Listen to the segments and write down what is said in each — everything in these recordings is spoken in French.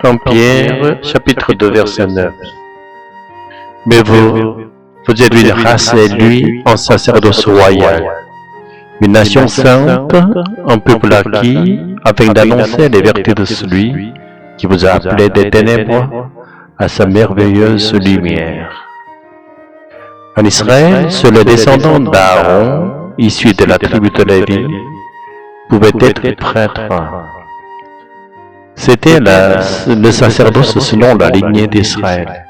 1 Pierre, chapitre 2, verset 9. Mais vous êtes une race élue, un sacerdoce royal, une nation sainte, un peuple acquis, afin d'annoncer les vertus de celui qui vous a appelé des ténèbres à sa merveilleuse lumière. En Israël, seuls les descendants d'Aaron, issus de la tribu de Lévi, pouvaient être prêtres. C'était le sacerdoce selon la lignée d'Israël.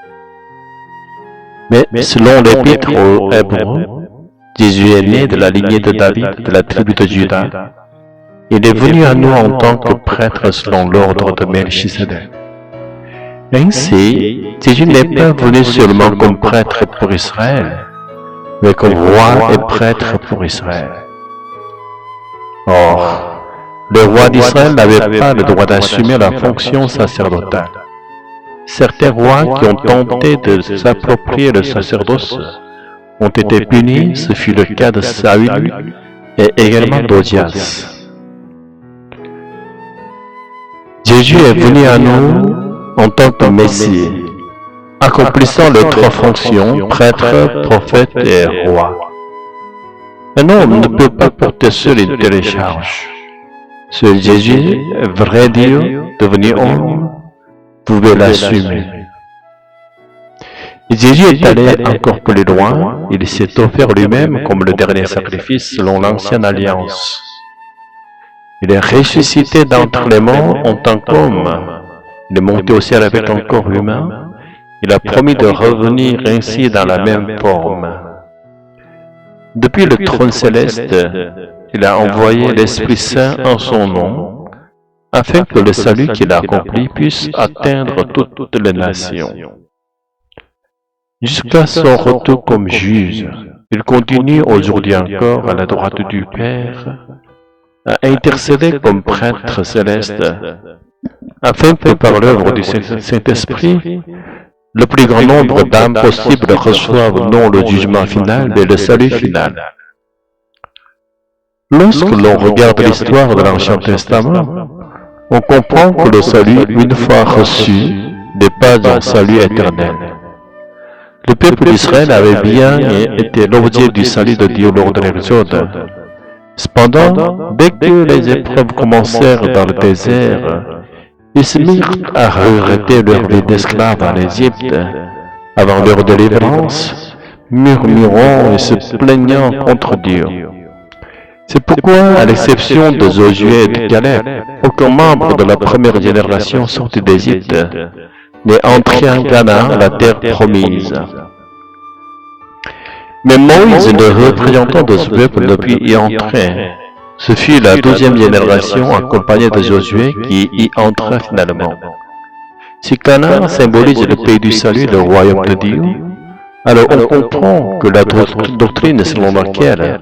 Mais selon l'Épître aux Hébreux, Jésus est né de la lignée de David, de la tribu de Juda. Il est venu à nous en tant que prêtre selon l'ordre de Melchisédek. Ainsi, Jésus n'est pas venu seulement comme prêtre pour Israël, mais comme roi et prêtre pour Israël. Or, le roi d'Israël n'avait pas le droit d'assumer la fonction sacerdotale. Certains rois qui ont tenté de s'approprier le sacerdoce ont été punis, ce fut le cas de Saül et également d'Ozias. Jésus est venu à nous en tant que Messie, accomplissant les 3 fonctions, prêtre, prophète et roi. Un homme ne peut pas porter seul une telle charge. Seul Jésus, vrai Dieu, devenu homme, pouvait l'assumer. Et Jésus est allé encore plus loin, il s'est offert lui-même comme le dernier sacrifice selon l'ancienne alliance. Il est ressuscité d'entre les morts en tant qu'homme. Il est monté au ciel avec un corps humain. Il a promis de revenir ainsi dans la même forme. Depuis le trône céleste, il a envoyé l'Esprit Saint en son nom, afin que le salut qu'il a accompli puisse atteindre toutes les nations. Jusqu'à son retour comme juge, il continue aujourd'hui encore à la droite du Père, à intercéder comme prêtre céleste, afin que par l'œuvre du Saint-Esprit, le plus grand nombre d'âmes possibles reçoivent non le jugement final, mais le salut final. Lorsque l'on regarde l'histoire de l'Ancien Testament, on comprend que le salut, une fois reçu, n'est pas un salut éternel. Le peuple d'Israël avait bien été l'objet du salut de Dieu lors de l'Exode. Cependant, dès que les épreuves commencèrent dans le désert, ils se mirent à regretter leur vie d'esclaves en Égypte avant leur délivrance, murmurant et se plaignant contre Dieu. C'est pourquoi, à l'exception de Josué et de Caleb, aucun membre de la première génération sorti d'Égypte n'est entré en Canaan, la terre promise. Mais Moïse, le représentant de ce peuple, ne put y entrer. Ce fut la 12e génération accompagnée de Josué qui y entra finalement. Si Canaan symbolise le pays du salut, le royaume de Dieu, alors on comprend que la doctrine selon laquelle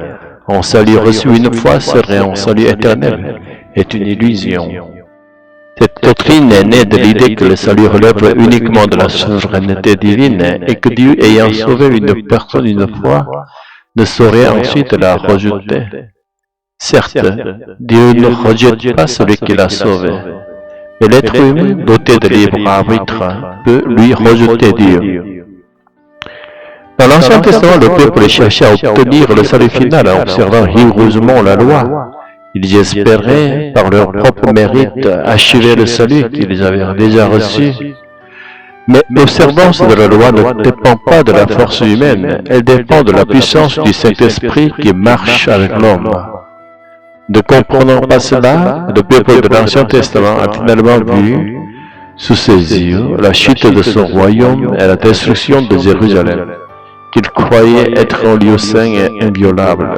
un salut reçu une fois serait un salut éternel est une illusion. Cette doctrine est née de l'idée que le salut relève uniquement de la souveraineté divine et que Dieu, ayant sauvé une personne une fois, ne saurait ensuite la rejeter. Certes, Dieu ne rejette pas celui qui l'a sauvé, mais l'être humain, doté de libre arbitre, peut lui rejeter Dieu. Dans l'Ancien Testament, le peuple cherchait à obtenir le salut final en observant rigoureusement la loi. Ils espéraient, par leur propre mérite, achever le salut qu'ils avaient déjà reçu. Mais l'observance de la loi ne dépend pas de la force humaine, elle dépend de la puissance du Saint-Esprit qui marche avec l'homme. Ne comprenant pas cela, le peuple de l'Ancien Testament a finalement vu, sous ses yeux, la chute de son royaume et la destruction de Jérusalem, qu'il croyait être un lieu saint et inviolable.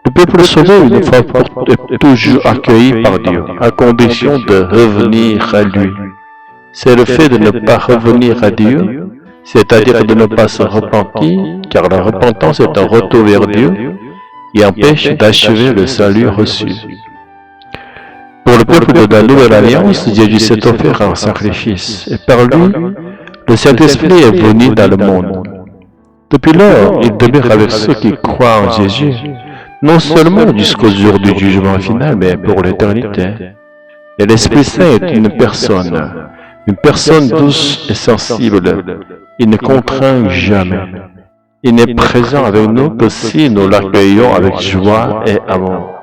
Le peuple sauvé, une fois pour toujours accueilli par Dieu, à condition de revenir à lui. C'est le fait de ne pas revenir à Dieu, c'est-à-dire de ne pas se repentir, car la repentance est un retour vers Dieu, qui empêche d'achever le salut reçu. Pour le peuple de la Nouvelle Alliance, Jésus s'est offert un sacrifice, et par lui, le Saint-Esprit est venu dans le monde. Depuis lors, il demeure avec ceux qui croient en Jésus, non seulement jusqu'au jour du jugement final, mais pour l'éternité. Et l'Esprit Saint est une personne douce et sensible. Il ne contraint jamais. Il n'est présent avec nous que si nous l'accueillons avec joie et amour.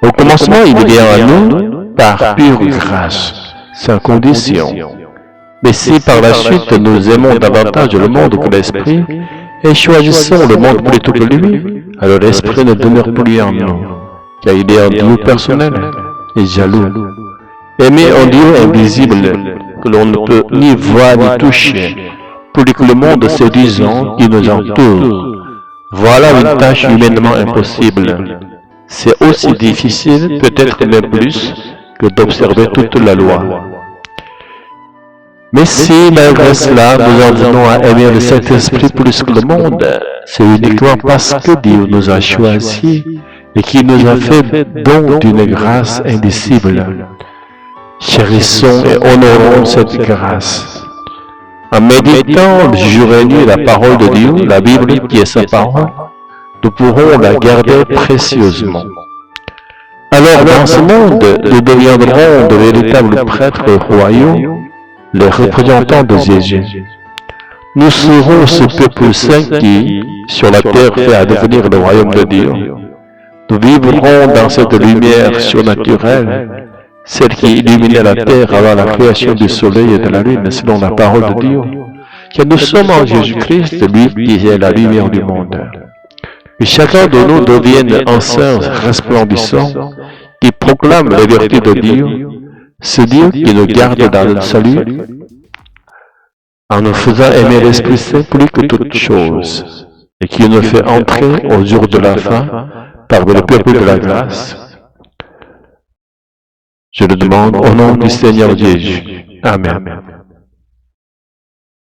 Au commencement, il vient à nous par pure grâce, sans condition. Mais si par la suite nous aimons davantage le monde que l'Esprit, et choisissons le monde plutôt que lui, alors l'Esprit ne demeure plus en nous, car il est un Dieu personnel et jaloux. Aimer un Dieu invisible que l'on ne peut ni voir ni toucher, plus que le monde séduisant qui nous entoure. Voilà une tâche humainement impossible. C'est aussi difficile, peut-être même plus, que d'observer toute la loi. Mais si, malgré cela, nous en venons à aimer le Saint-Esprit plus que le monde, c'est uniquement parce que Dieu nous a choisis et qu'il nous a fait don d'une grâce indicible. Chérissons et honorons cette grâce. En méditant jour et nuit la parole de Dieu, la Bible qui est sa parole, nous pourrons la garder précieusement. Alors dans ce monde, nous deviendrons de véritables prêtres royaux, les représentants de Jésus. Nous serons ce peuple saint qui, sur la terre, fait advenir le royaume de Dieu. Nous vivrons dans cette lumière surnaturelle, celle qui illuminait la terre avant la création du soleil et de la lune, selon la parole de Dieu. Car nous sommes en Jésus-Christ, lui qui est la lumière du monde. Que chacun de nous devienne un saint resplendissant qui proclame les vertus de Dieu, ce Dieu qui nous garde dans le salut, en nous faisant aimer l'Esprit Saint plus que toute chose, et qui nous fait entrer au jour de la fin parmi le peuple de la grâce. Je le demande au nom du Seigneur Jésus. Amen.